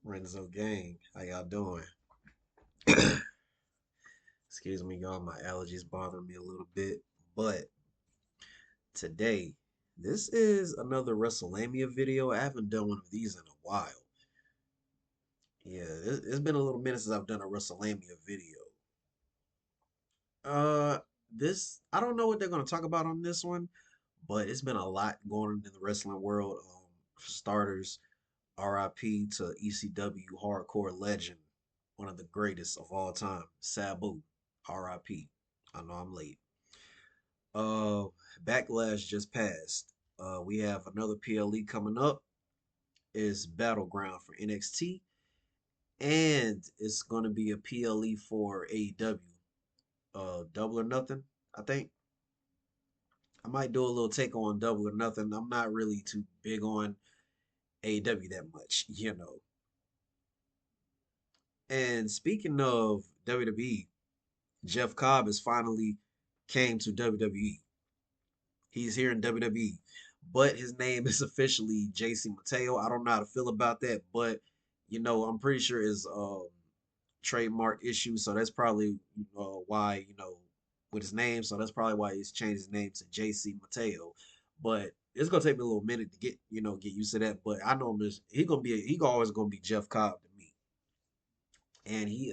Renzo gang, how y'all doing? Excuse me, y'all. My allergies bothering me a little bit, but today, this is another WrestleMania video. I haven't done one of these in a while. Yeah, it's been a little minute since I've done a WrestleMania video. Uh, this I don't know what they're gonna talk about on this one, but it's been a lot going on in the wrestling world. For starters, RIP to ECW hardcore legend, one of the greatest of all time, Sabu. RIP. I know I'm late. Uh, Backlash just passed. We have another PLE coming up. It's Battleground for NXT, and it's gonna be a PLE for AEW. Double or Nothing, I think. I might do a little take on Double or Nothing. I'm not really too big on AEW that much, you know. And speaking of WWE, Jeff Cobb has finally came to WWE. He's here in WWE, but his name is officially JC Mateo. I don't know how to feel about that, but I'm pretty sure it's trademark issue, so that's probably why with his name. So that's probably why he's changed his name to JC Mateo. But it's gonna take me a little minute to get used to that. But I know him as he always gonna be Jeff Cobb to me, and he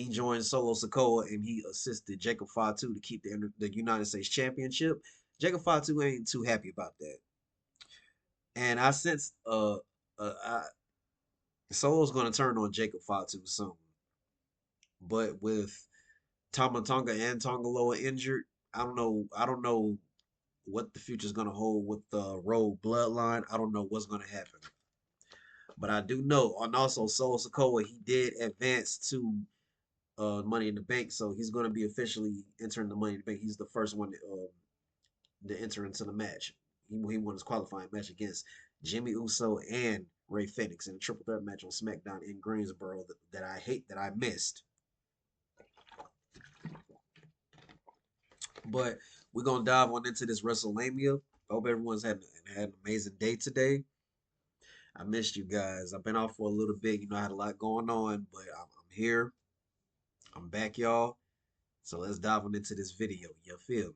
joined Solo Sokoa and he assisted Jacob Fatu to keep the United States Championship. Jacob Fatu ain't too happy about that. And I sense Solo's going to turn on Jacob Fatu soon. But with Tama Tonga and Tongaloa injured, I don't know what the future is going to hold with the Road Bloodline. I don't know what's going to happen. But I do know, and also Solo Sokoa, he did advance to Money in the Bank, so he's going to be officially entering the Money in the Bank. He's the first one to enter into the match. He won his qualifying match against Jimmy Uso and Ray Phoenix in a triple threat match on SmackDown in Greensboro that I hate that I missed. But we're gonna dive on into this WrestleMania. I hope everyone's had an amazing day today. I missed you guys. I've been off for a little bit. I had a lot going on, but I'm here. I'm back, y'all. So let's dive on into this video. You feel me?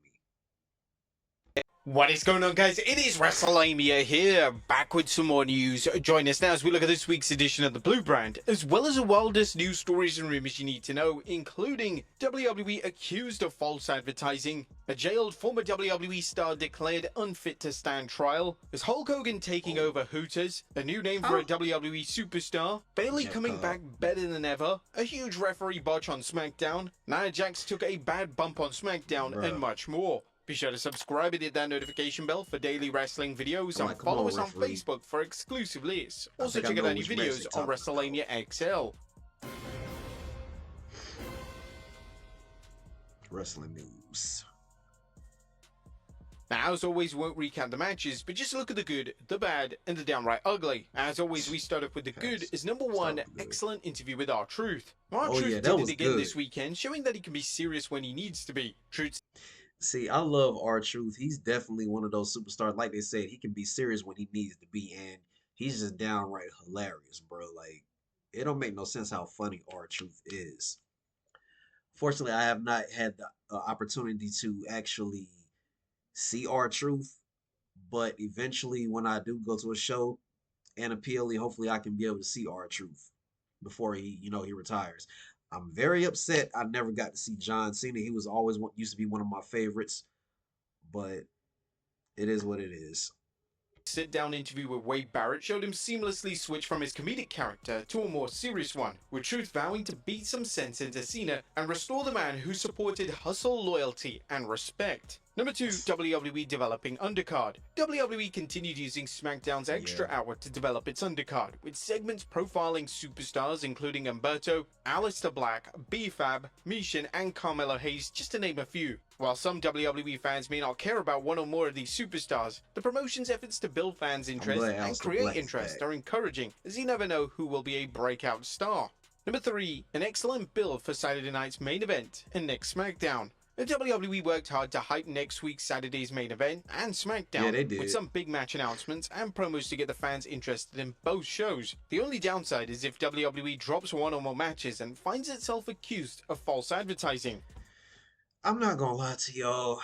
What is going on, guys? It is WrestleMania here, back with some more news. Join us now as we look at this week's edition of the Blue Brand, as well as the wildest news stories and rumors you need to know, including WWE accused of false advertising, a jailed former WWE star declared unfit to stand trial, is Hulk Hogan taking over Hooters, a new name for a WWE superstar, Bayley coming back better than ever, a huge referee botch on SmackDown, Nia Jax took a bad bump on SmackDown, and much more. Be sure to subscribe and hit that notification bell for daily wrestling videos and follow us on Facebook for exclusive lists. Also check out our new videos on WrestleMania XL. Wrestling news. Now, as always, we won't recap the matches, but just look at the good, the bad, and the downright ugly. As always, we start off with the good as number one, excellent interview with R-Truth. R-Truth did it again this weekend, showing that he can be serious when he needs to be. Truth. See, I love R-Truth. He's definitely one of those superstars. Like they said, he can be serious when he needs to be, and he's just downright hilarious, bro. Like, it don't make no sense how funny R-Truth is. Fortunately, I have not had the opportunity to actually see R-Truth, but eventually, when I do go to a show and a PLE, hopefully I can be able to see R-Truth before he retires. I'm very upset I never got to see John Cena. He was always used to be one of my favorites, but it is what it is. Sit-down interview with Wade Barrett showed him seamlessly switch from his comedic character to a more serious one, with Truth vowing to beat some sense into Cena and restore the man who supported hustle, loyalty, and respect. Number 2, WWE developing undercard. WWE continued using SmackDown's extra hour to develop its undercard, with segments profiling superstars including Humberto, Aleister Black, B-Fab, Michin, and Carmelo Hayes, just to name a few. While some WWE fans may not care about one or more of these superstars, the promotion's efforts to build fans' interest and create interest are encouraging, as you never know who will be a breakout star. Number 3, an excellent build for Saturday night's main event and next SmackDown. The WWE worked hard to hype next week's Saturday's main event and SmackDown, Yeah, they did. with some big match announcements and promos to get the fans interested in both shows. The only downside is if WWE drops one or more matches and finds itself accused of false advertising. I'm not gonna lie to y'all.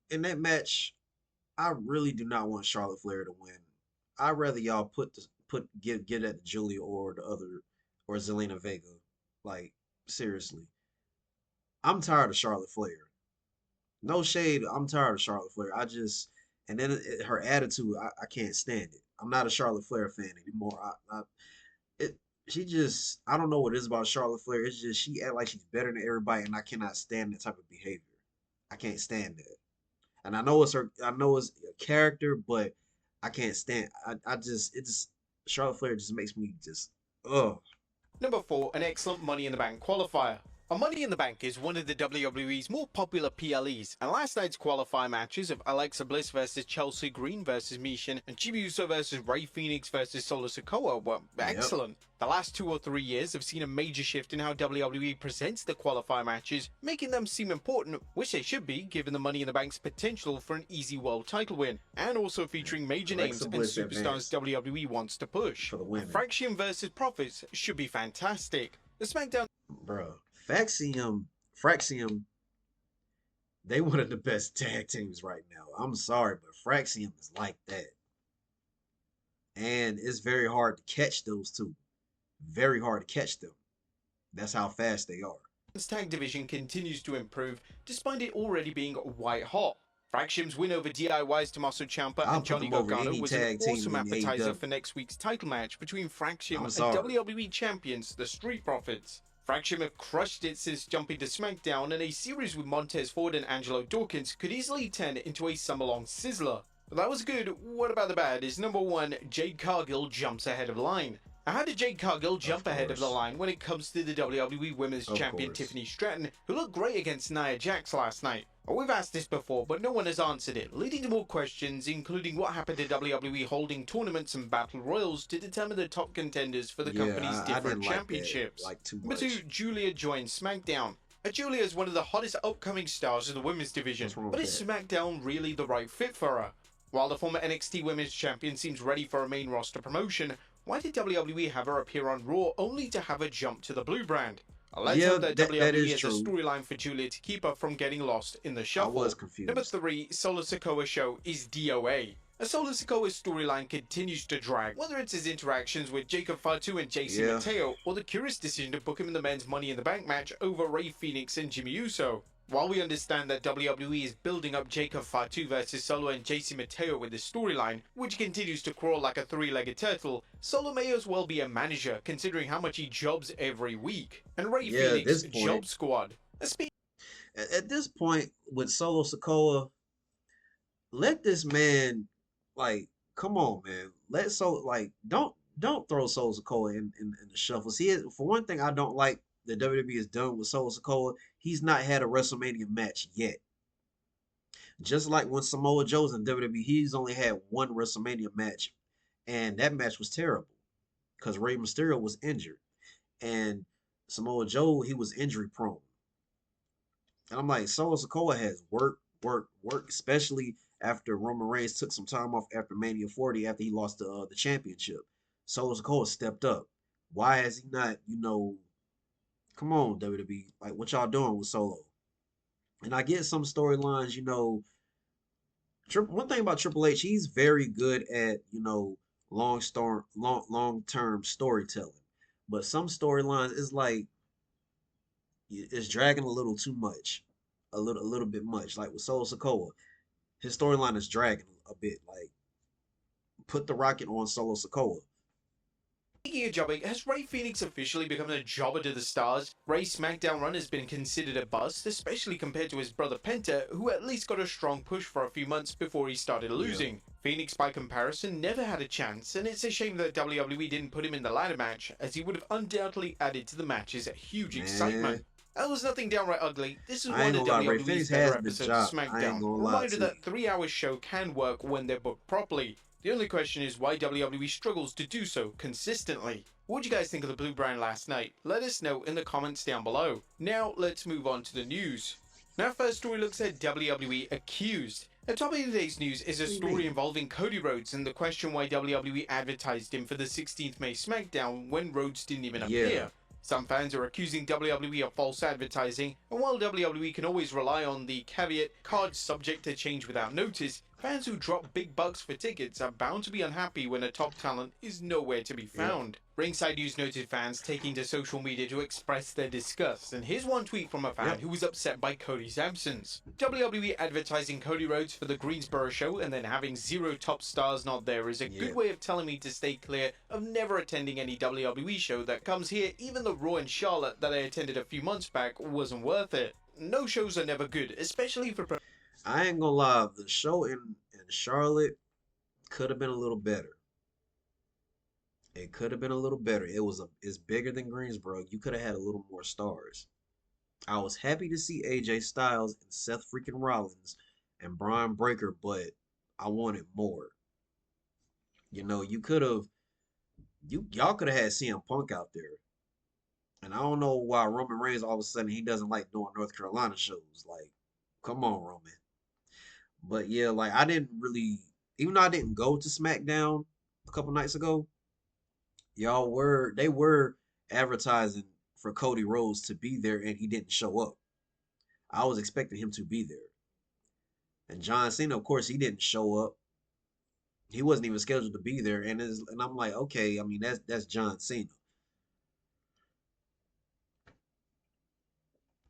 In that match, I really do not want Charlotte Flair to win. I'd rather y'all get at Julia or the other or Zelina Vega. Like, seriously. I'm tired of Charlotte Flair. No shade, I'm tired of Charlotte Flair. And then her attitude, I can't stand it. I'm not a Charlotte Flair fan anymore. It, I don't know what it is about Charlotte Flair. It's just she act like she's better than everybody, and I cannot stand that type of behavior. I can't stand that. And I know it's a character, but I can't stand. Charlotte Flair just makes me just ugh. Number 4, an excellent Money in the Bank qualifier. A Money in the Bank is one of the WWE's more popular PLEs, and last night's qualifier matches of Alexa Bliss versus Chelsea Green versus Mishin and Jimmy Uso versus Rey Fenix versus Solo Sikoa were excellent. The last 2 or 3 years have seen a major shift in how WWE presents the qualifier matches, making them seem important, which they should be given the Money in the Bank's potential for an easy world title win, and also featuring major names and superstars WWE wants to push. For the women. Fraction versus Profits should be fantastic. The SmackDown Bruh. Fraxium, they one of the best tag teams right now. I'm sorry, but Fraxium is like that. And it's very hard to catch those two. Very hard to catch them. That's how fast they are. tag division continues to improve, despite it already being white hot. Fraxium's win over DIY's Tommaso Ciampa and Johnny Gargano was an awesome appetizer for next week's title match between Fraxium and WWE champions, the Street Profits. Fraxium have crushed it since jumping to SmackDown, and a series with Montez Ford and Angelo Dawkins could easily turn into a summer-long sizzler. But that was good. What about the bad? Is number 1, Jade Cargill jumps ahead of the line. Now, how did Jade Cargill jump ahead of the line when it comes to the WWE Women's Champion Tiffany Stratton, who looked great against Nia Jax last night? We've asked this before, but no one has answered it, leading to more questions, including what happened to WWE holding tournaments and battle royals to determine the top contenders for the company's different championships. Number 2, Julia joins SmackDown. Julia is one of the hottest upcoming stars of the women's division, but is SmackDown really the right fit for her? While the former NXT Women's Champion seems ready for a main roster promotion, why did WWE have her appear on Raw only to have her jump to the Blue brand? Let's hope that WWE has a storyline for Julia to keep her from getting lost in the shuffle. I was confused. Number 3, Solo Sikoa show is DOA. A Solo Sikoa storyline continues to drag, whether it's his interactions with Jacob Fatu and JC Mateo, or the curious decision to book him in the men's Money in the Bank match over Rey Fenix and Jimmy Uso. While we understand that WWE is building up Jacob Fatu versus Solo and JC Mateo with the storyline, which continues to crawl like a 3-legged turtle, Solo may as well be a manager considering how much he jobs every week. And Rey Fenix, Job Squad. At this point, with Solo Sikoa, let this man, like, come on, man. Don't throw Solo Sikoa in the shuffle. See, for one thing, I don't like that WWE has done with Solo Sikoa. He's not had a WrestleMania match yet. Just like when Samoa Joe's in WWE, he's only had one WrestleMania match, and that match was terrible because Rey Mysterio was injured, and Samoa Joe, he was injury prone. And I'm like, Solo Sikoa has work, especially after Roman Reigns took some time off after Mania 40 after he lost the championship. Solo Sikoa stepped up. Why has he not, come on, WWE. Like, what y'all doing with Solo? And I get some storylines, one thing about Triple H, he's very good at, long-term storytelling. But some storylines is like, it's dragging a little too much. A little bit much. Like with Solo Sikoa, his storyline is dragging a bit. Like, put the rocket on Solo Sikoa. Speaking of jobbing, has Rey Fenix officially become a jobber to the stars? Rey's SmackDown run has been considered a bust, especially compared to his brother Penta, who at least got a strong push for a few months before he started losing. Phoenix, by comparison, never had a chance, and it's a shame that WWE didn't put him in the ladder match, as he would have undoubtedly added to the match's huge excitement. That was nothing downright ugly. This is one of WWE's better episodes of SmackDown. Reminder that 3-hour show can work when they're booked properly. The only question is why WWE struggles to do so consistently. What did you guys think of the Blue brand last night? Let us know in the comments down below. Now let's move on to the news. Now, first story looks at WWE accused. The top of today's news is a story involving Cody Rhodes and the question why WWE advertised him for the 16th May SmackDown when Rhodes didn't even appear. Some fans are accusing WWE of false advertising, and while WWE can always rely on the caveat cards subject to change without notice, fans who drop big bucks for tickets are bound to be unhappy when a top talent is nowhere to be found. Ringside News noted fans taking to social media to express their disgust, and here's one tweet from a fan who was upset by Cody's absence. WWE advertising Cody Rhodes for the Greensboro show and then having 0 top stars not there is a good way of telling me to stay clear of never attending any WWE show that comes here. Even the Raw in Charlotte that I attended a few months back wasn't worth it. No shows are never good, especially for... I ain't gonna lie, the show in Charlotte could have been a little better. It could have been a little better. It's bigger than Greensboro. You could have had a little more stars. I was happy to see AJ Styles and Seth freaking Rollins and Braun Breaker, but I wanted more. You know, y'all could have had CM Punk out there. And I don't know why Roman Reigns all of a sudden he doesn't like doing North Carolina shows. Like, come on, Roman. But yeah, like I didn't really, even though I didn't go to SmackDown a couple nights ago, they were advertising for Cody Rhodes to be there and he didn't show up. I was expecting him to be there. And John Cena, of course, he didn't show up. He wasn't even scheduled to be there. And I'm like, okay, I mean that's John Cena.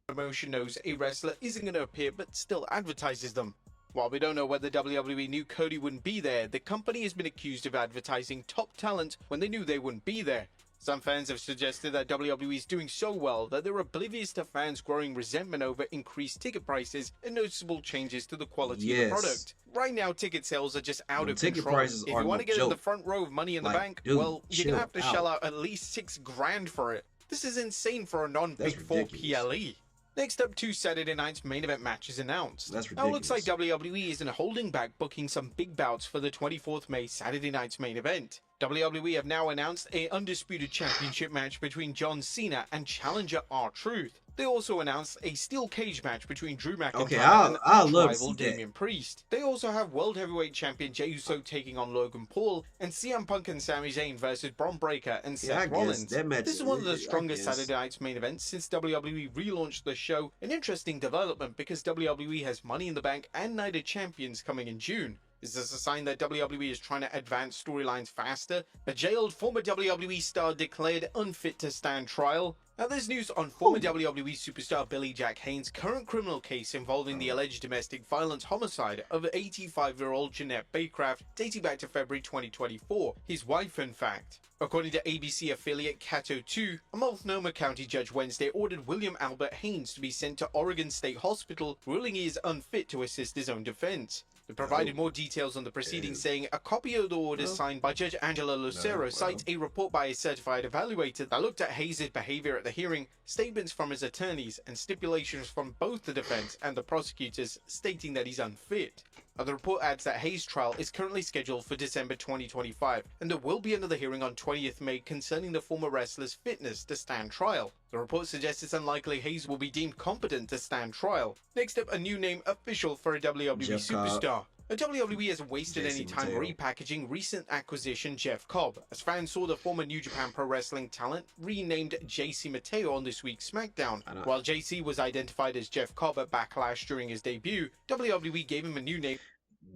Promotion knows a wrestler isn't going to appear but still advertises them. While we don't know whether WWE knew Cody wouldn't be there, the company has been accused of advertising top talent when they knew they wouldn't be there. Some fans have suggested that WWE is doing so well that they're oblivious to fans' growing resentment over increased ticket prices and noticeable changes to the quality of the product. Right now, ticket sales are just out of control. If you want to get in the front row of Money in the Bank, well, you're going to have to shell out at least $6 grand for it. This is insane for a non-Big Four PLE. Next up, 2 Saturday night's main event matches announced. That's ridiculous. Now it looks like WWE isn't holding back booking some big bouts for the 24th May Saturday night's main event. WWE have now announced an undisputed championship match between John Cena and challenger R-Truth. They also announced a steel cage match between Drew McIntyre and rival Damian Priest. They also have World Heavyweight Champion Jey Uso taking on Logan Paul, and CM Punk and Sami Zayn versus Braun Breaker and Seth Rollins. This is one of the strongest Saturday night's main events since WWE relaunched the show. An interesting development because WWE has Money in the Bank and Night of Champions coming in June. Is this a sign that WWE is trying to advance storylines faster? A jailed former WWE star declared unfit to stand trial. Now there's news on former WWE superstar Billy Jack Haynes' current criminal case involving the alleged domestic violence homicide of 85-year-old Jeanette Baycraft dating back to February 2024, his wife in fact. According to ABC affiliate Cato 2, a Multnomah County judge Wednesday ordered William Albert Haynes to be sent to Oregon State Hospital, ruling he is unfit to assist his own defense. They provided more details on the proceedings, saying a copy of the order signed by Judge Angela Lucero cites a report by a certified evaluator that looked at Hayes' behavior at the hearing, statements from his attorneys, and stipulations from both the defense and the prosecutors stating that he's unfit. The report adds that Hayes' trial is currently scheduled for December 2025, and there will be another hearing on 20th May concerning the former wrestler's fitness to stand trial. The report suggests it's unlikely Hayes will be deemed competent to stand trial. Next up, a new name official for a WWE superstar. The WWE hasn't wasted any time repackaging recent acquisition Jeff Cobb, as fans saw the former New Japan Pro Wrestling talent renamed JC Mateo on this week's SmackDown. While JC was identified as Jeff Cobb at Backlash during his debut, WWE gave him a new name.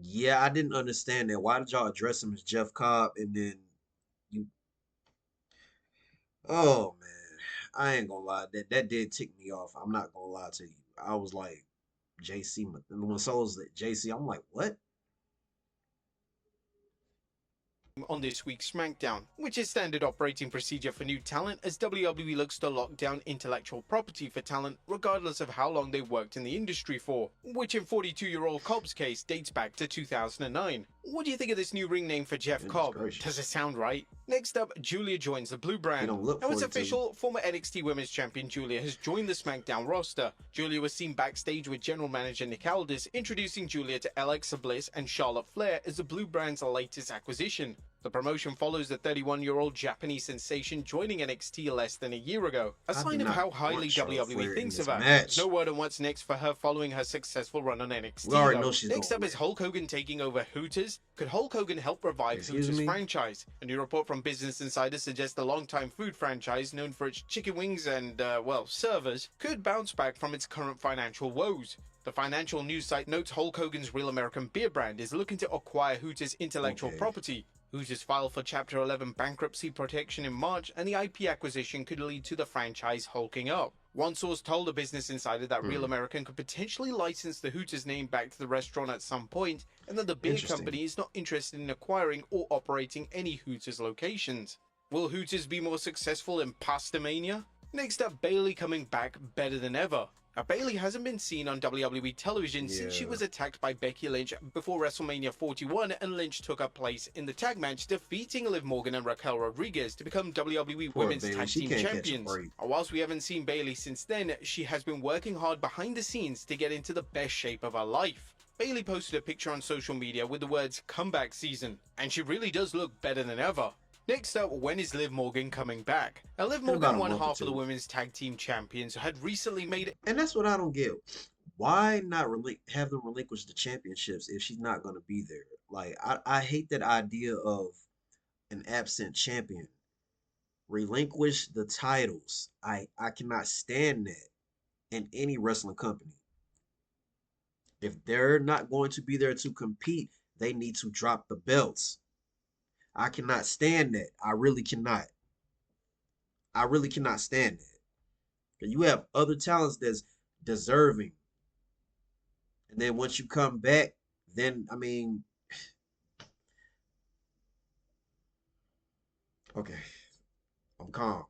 Yeah, I didn't understand that. Why did y'all address him as Jeff Cobb and then you... Oh, man. I ain't gonna lie. That did tick me off. I'm not gonna lie to you. I was like, JC, and when so was JC, I'm like, what? On this week's SmackDown, which is standard operating procedure for new talent as WWE looks to lock down intellectual property for talent regardless of how long they worked in the industry for, which in 42-year-old Cobb's case dates back to 2009. What do you think of this new ring name for Jeff Cobb? Does it sound right? Next up, Julia joins the Blue Brand. Now it's official, former NXT Women's Champion Julia has joined the SmackDown roster. Julia was seen backstage with General Manager Nick Aldis, introducing Julia to Alexa Bliss and Charlotte Flair as the Blue Brand's latest acquisition. The promotion follows the 31-year-old Japanese sensation joining NXT less than a year ago, a I sign do of not how highly want Charlotte WWE Flair in thinks of this her. There's no match. word on what's next for her following her successful run on We NXT already know though. she's Next gonna up is win. Hulk Hogan taking over Hooters. Could Hulk Hogan help revive Excuse Hooters me? franchise? A new report from Business Insider suggests the longtime food franchise known for its chicken wings and, servers, could bounce back from its current financial woes. The financial news site notes Hulk Hogan's Real American Beer brand is looking to acquire Hooters' intellectual property. Hooters filed for Chapter 11 bankruptcy protection in March, and the IP acquisition could lead to the franchise hulking up. One source told a Business Insider that Real American could potentially license the Hooters name back to the restaurant at some point, and that the beer company is not interested in acquiring or operating any Hooters locations. Will Hooters be more successful in Pastamania? Next up, Bayley coming back better than ever. Now, Bayley hasn't been seen on WWE television since she was attacked by Becky Lynch before WrestleMania 41, and Lynch took her place in the tag match, defeating Liv Morgan and Raquel Rodriguez to become WWE Women's Bayley, Tag she Team can't catch a Champions. break. Whilst we haven't seen Bayley since then, she has been working hard behind the scenes to get into the best shape of her life. Bayley posted a picture on social media with the words "comeback season," and she really does look better than ever. Next up, when is Liv Morgan coming back? Now, Liv Morgan, one half of the Women's Tag Team Champions, had recently made it. And that's what I don't get. Why not have them relinquish the championships if she's not going to be there? Like, I hate that idea of an absent champion. Relinquish the titles. I cannot stand that in any wrestling company. If they're not going to be there to compete, they need to drop the belts. I cannot stand that. I really cannot. I really cannot stand that. You have other talents that's deserving. And then once you come back, then I mean, okay, I'm calm.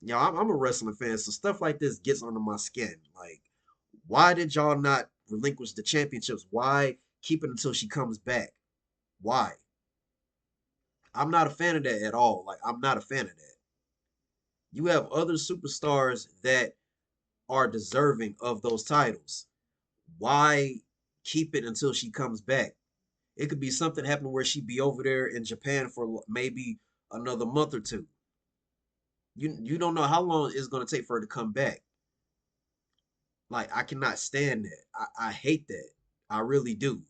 Yeah, I'm a wrestling fan, so stuff like this gets under my skin. Like, why did y'all not relinquish the championships? Why keep it until she comes back? Why? I'm not a fan of that at all. Like, I'm not a fan of that. You have other superstars that are deserving of those titles. Why keep it until she comes back? It could be something happening where she be over there in Japan for maybe another month or two. You don't know how long it's gonna take for her to come back. Like, I cannot stand that. I hate that. I really do.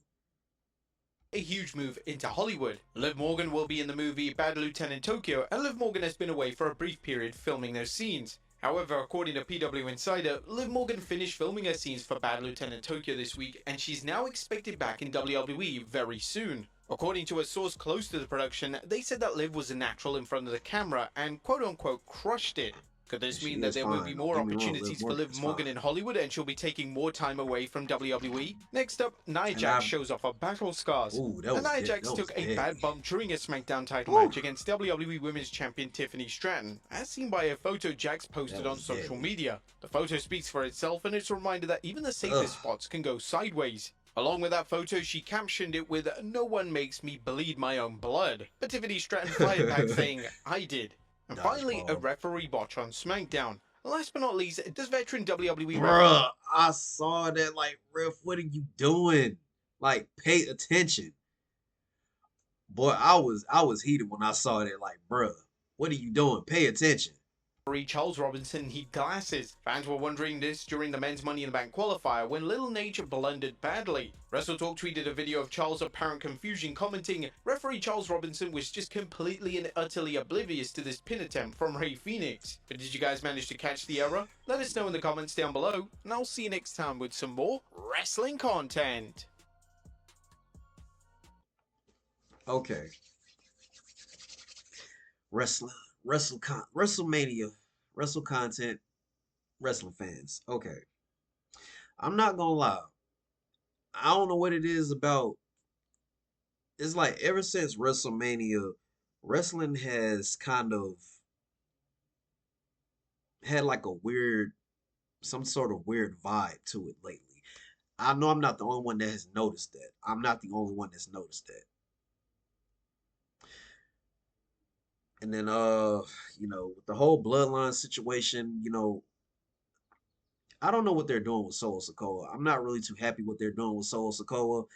A huge move into Hollywood. Liv Morgan will be in the movie Bad Lieutenant Tokyo, and Liv Morgan has been away for a brief period filming those scenes. However, according to PW Insider, Liv Morgan finished filming her scenes for Bad Lieutenant Tokyo this week, and she's now expected back in WWE very soon. According to a source close to the production, they said that Liv was a natural in front of the camera and quote-unquote crushed it. Could this mean that there will be more opportunities for Liv Morgan in Hollywood and she'll be taking more time away from WWE? Next up, Nia Jax shows off her battle scars. Nia Jax took a bad bump during a SmackDown title match against WWE Women's Champion Tiffany Stratton, as seen by a photo Jax posted on social media. The photo speaks for itself, and it's a reminder that even the safest spots can go sideways. Along with that photo, she captioned it with, "No one makes me bleed my own blood." But Tiffany Stratton fired back saying, "I did." And finally, a referee botch on SmackDown. Last but not least, does veteran WWE Bruh, I saw that. Like, ref, what are you doing? Like, pay attention. Boy, I was heated when I saw that. Like, bruh, what are you doing? Pay attention. Charles Robinson need glasses. Fans were wondering this during the men's Money in the Bank qualifier when Little Nature blundered badly. WrestleTalk tweeted a video of Charles' apparent confusion, commenting, "Referee Charles Robinson was just completely and utterly oblivious to this pin attempt from Rey Fenix." But did you guys manage to catch the error? Let us know in the comments down below, and I'll see you next time with some more wrestling content. Okay. WrestleMania, wrestle content, wrestling fans. Okay. I'm not gonna lie. I don't know what it is about. It's like ever since WrestleMania, wrestling has kind of had like a weird, some sort of weird vibe to it lately. I know I'm not the only one that has noticed that. I'm not the only one that's noticed that. And then with the whole bloodline situation, I don't know what they're doing with Solo Sikoa. I'm not really too happy what they're doing with Solo Sikoa.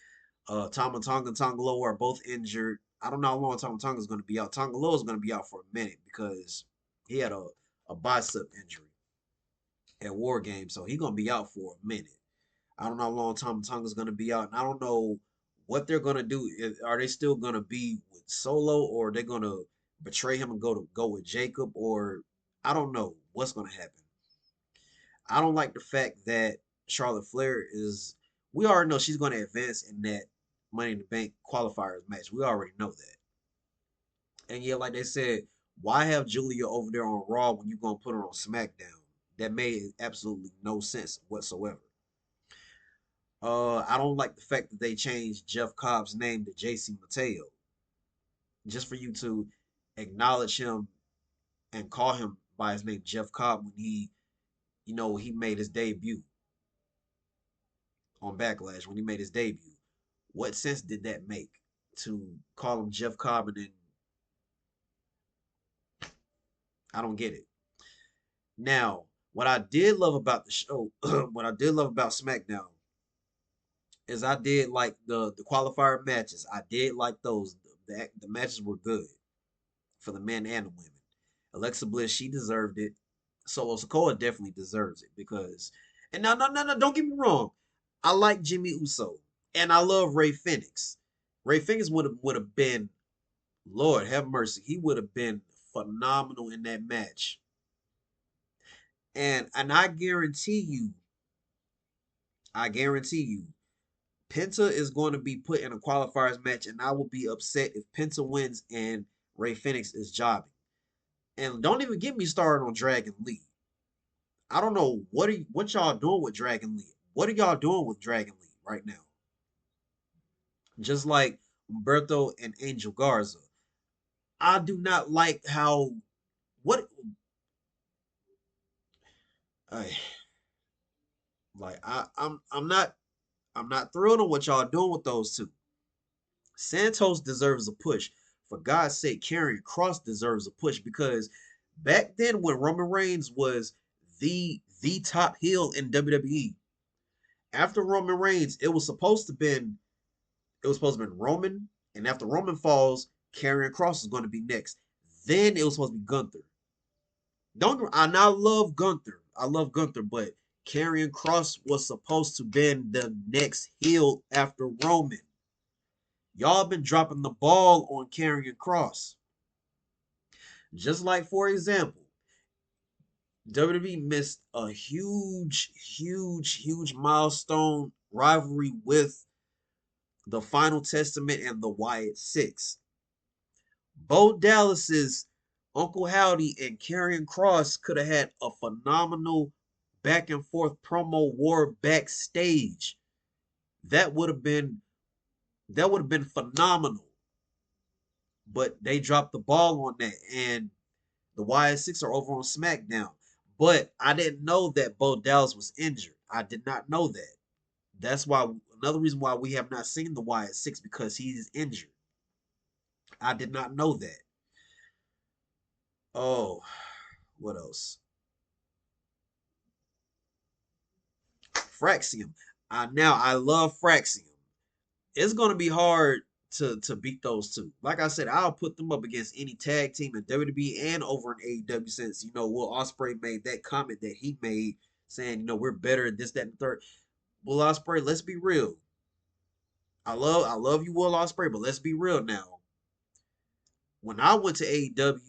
Tama Tonga and Tonga Loa are both injured. I don't know how long Tama Tonga is going to be out. Tonga Loa is going to be out for a minute because he had a bicep injury at War Games, so he's going to be out for a minute. I don't know how long Tama Tonga is going to be out, and I don't know what they're going to do. Are they still going to be with Solo, or are they going to betray him and go with Jacob, or I don't know what's going to happen. I don't like the fact that Charlotte Flair is. We already know she's going to advance in that Money in the Bank qualifiers match. We already know that. And yet, like they said, why have Julia over there on Raw when you're gonna put her on SmackDown? That made absolutely no sense whatsoever. I don't like the fact that they changed Jeff Cobb's name to JC Mateo just for you to acknowledge him and call him by his name Jeff Cobb when he made his debut on Backlash when he made his debut. What sense did that make to call him Jeff Cobb and then I don't get it. Now, what I did love about the show, what I did love about SmackDown is I did like the qualifier matches. I did like those. The matches were good for the men and the women. Alexa Bliss, she deserved it. Solo Sikoa definitely deserves it because. And now, no, no, no, don't get me wrong. I like Jimmy Uso and I love Ray Phoenix. Ray Phoenix would have been, Lord have mercy, he would have been phenomenal in that match. And I guarantee you, Penta is going to be put in a qualifiers match, and I will be upset if Penta wins and Ray Phoenix is jobbing. And don't even get me started on Dragon Lee. I don't know what y'all doing with Dragon Lee. What are y'all doing with Dragon Lee right now? Just like Humberto and Angel Garza. I do not like how what I like I'm not thrilled on what y'all doing with those two. Santos deserves a push. For God's sake, Karrion Kross deserves a push because back then when Roman Reigns was the top heel in WWE, after Roman Reigns, it was supposed to be Roman, and after Roman falls, Karrion Kross is going to be next. Then it was supposed to be Gunther. Don't I now love Gunther. I love Gunther, but Karrion Kross was supposed to be the next heel after Roman. Y'all been dropping the ball on Karrion Kross. Just like, for example, WWE missed a huge, huge, huge milestone rivalry with the Final Testament and the Wyatt Six. Bo Dallas's Uncle Howdy and Karrion Kross could have had a phenomenal back and forth promo war backstage. That would have been phenomenal. But they dropped the ball on that, and the Wyatt Six are over on SmackDown. But I didn't know that Bo Dallas was injured. I did not know that. That's why another reason why we have not seen the Wyatt Six because he's injured. I did not know that. Oh, what else? Fraxium. I love Fraxium. It's gonna be hard to beat those two. Like I said, I'll put them up against any tag team in WWE and over in AEW since Will Ospreay made that comment that he made saying we're better at this, that, and the third. Will Ospreay, let's be real. I love you, Will Ospreay, but let's be real now. When I went to AEW,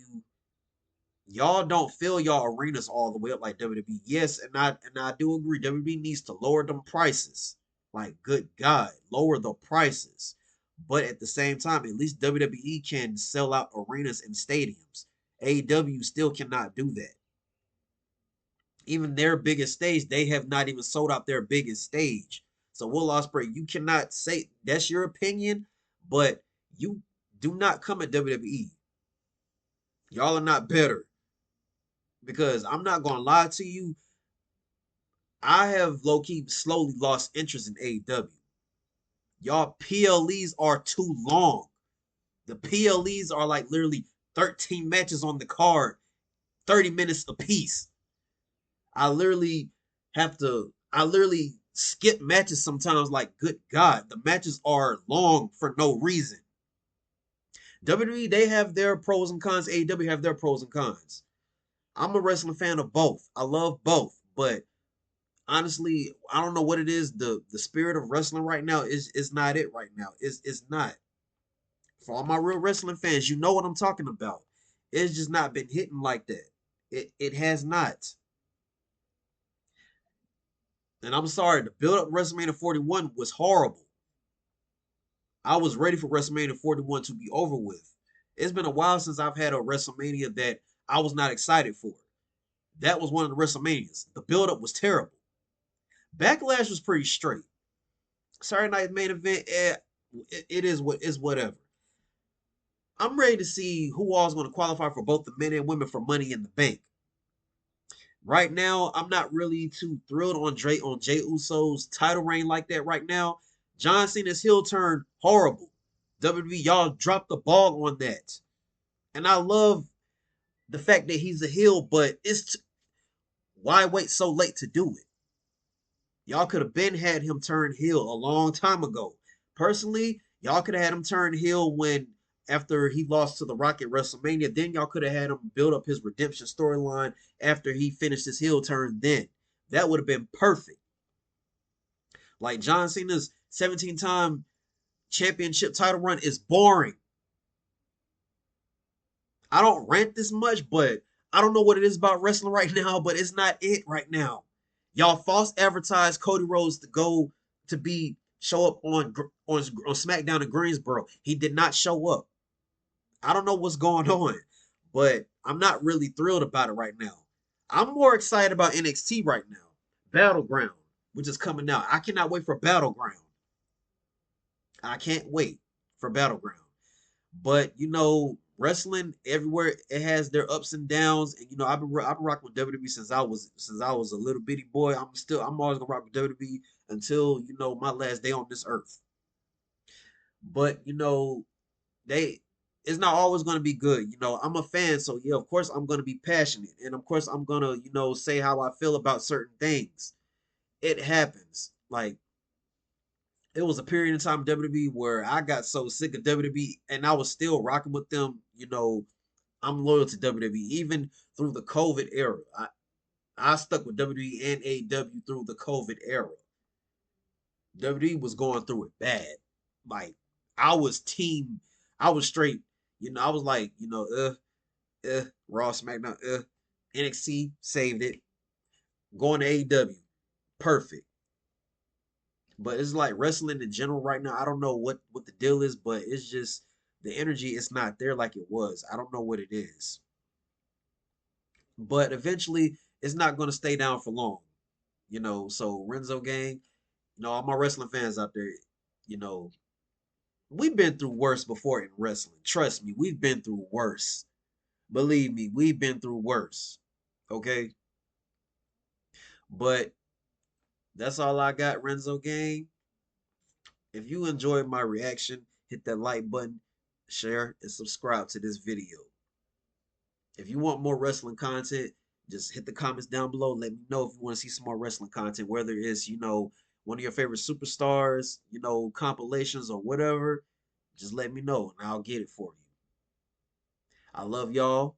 y'all don't fill y'all arenas all the way up like WWE. Yes, and I do agree. WWE needs to lower them prices. Like, good God, lower the prices. But at the same time, at least WWE can sell out arenas and stadiums. AEW still cannot do that. Even their biggest stage, they have not even sold out their biggest stage. So Will Ospreay, you cannot say that's your opinion, but you do not come at WWE. Y'all are not better. Because I'm not gonna lie to you, I have low key slowly lost interest in AEW. Y'all PLEs are too long. The PLEs are like literally 13 matches on the card, 30 minutes apiece. I literally skip matches sometimes like good God. The matches are long for no reason. WWE, they have their pros and cons. AEW have their pros and cons. I'm a wrestling fan of both. I love both, but honestly, I don't know what it is. The spirit of wrestling right now is not it right now. It's not. For all my real wrestling fans, you know what I'm talking about. It's just not been hitting like that. It has not. And I'm sorry, the build up WrestleMania 41 was horrible. I was ready for WrestleMania 41 to be over with. It's been a while since I've had a WrestleMania that I was not excited for. That was one of the WrestleManias. The build up was terrible. Backlash was pretty straight. Saturday Night Main Event, it is what is whatever. I'm ready to see who all is going to qualify for both the men and women for Money in the Bank. Right now, I'm not really too thrilled on Jay Uso's title reign like that right now. John Cena's heel turn horrible. WWE, y'all dropped the ball on that. And I love the fact that he's a heel, but why wait so late to do it? Y'all could have been had him turn heel a long time ago. Personally, y'all could have had him turn heel when after he lost to The Rock at WrestleMania. Then y'all could have had him build up his redemption storyline after he finished his heel turn. Then that would have been perfect. Like John Cena's 17-time championship title run is boring. I don't rant this much, but I don't know what it is about wrestling right now, but it's not it right now. Y'all false advertised Cody Rhodes to go to be show up on SmackDown in Greensboro. He did not show up. I don't know what's going on, but I'm not really thrilled about it right now. I'm more excited about NXT right now. Battleground, which is coming out. I cannot wait for Battleground. I can't wait for Battleground. But wrestling everywhere it has their ups and downs, and I've been rocking with WWE since I was a little bitty boy. I'm always gonna rock with WWE until my last day on this earth. But they it's not always gonna be good. I'm a fan, so yeah, of course I'm gonna be passionate, and of course I'm gonna say how I feel about certain things. It happens. Like it was a period in time in WWE where I got so sick of WWE, and I was still rocking with them. I'm loyal to WWE even through the COVID era. I stuck with WWE and AEW through the COVID era. WWE was going through it bad. Like I was team, I was straight. I was like, Raw, SmackDown, NXT saved it. Going to AEW, perfect. But it's like wrestling in general right now. I don't know what the deal is, but it's just the energy is not there like it was. I don't know what it is. But eventually it's not going to stay down for long. So Renzo gang, all my wrestling fans out there, you know, we've been through worse before in wrestling. Trust me, we've been through worse. Believe me, we've been through worse. Okay? But that's all I got, Renzo gang. If you enjoyed my reaction, hit that like button, share, and subscribe to this video. If you want more wrestling content, just hit the comments down below. Let me know if you want to see some more wrestling content, whether it's, one of your favorite superstars, compilations or whatever. Just let me know and I'll get it for you. I love y'all.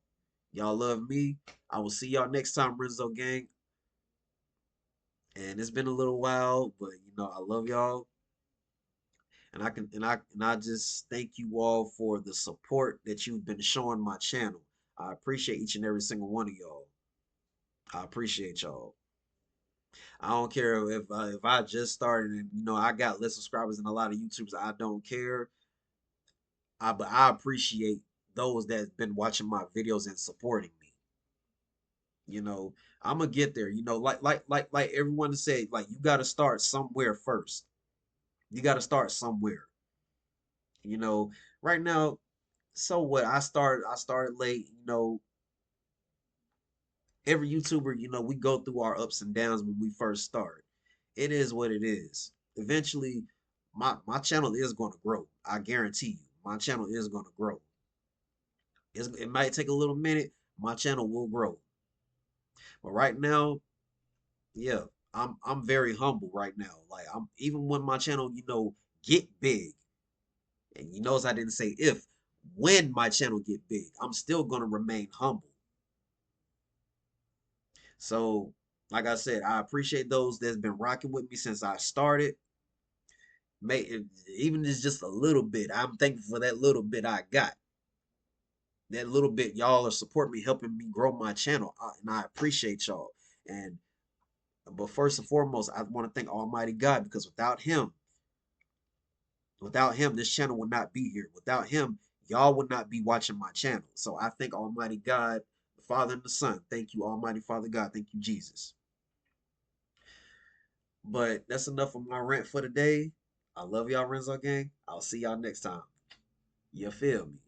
Y'all love me. I will see y'all next time, Renzo gang. And it's been a little while, but I love y'all. And I just thank you all for the support that you've been showing my channel. I appreciate each and every single one of y'all. I appreciate y'all. I don't care if I just started and I got less subscribers than a lot of YouTubers. I don't care. But I appreciate those that's been watching my videos and supporting me. I'm gonna get there. Like everyone said, like you got to start somewhere first. You got to start somewhere. You know, right now, so what? I started late. Every YouTuber, we go through our ups and downs when we first start. It is what it is. Eventually, my channel is going to grow. I guarantee you, my channel is going to grow. It might take a little minute. My channel will grow. But right now, yeah, I'm very humble right now. Like even when my channel, get big, and you notice I didn't say if. when my channel get big. I'm still gonna remain humble. So, like I said, I appreciate those that's been rocking with me since I started. Even if it's just a little bit, I'm thankful for that little bit I got. That little bit y'all are supporting me, helping me grow my channel, and I appreciate y'all. And but first and foremost, I want to thank Almighty God, because without him, this channel would not be here. Without him, y'all would not be watching my channel. So I thank Almighty God, the Father and the Son. Thank you, Almighty Father God. Thank you, Jesus. But that's enough of my rant for today. I love y'all, Renzo Gang. I'll see y'all next time. You feel me?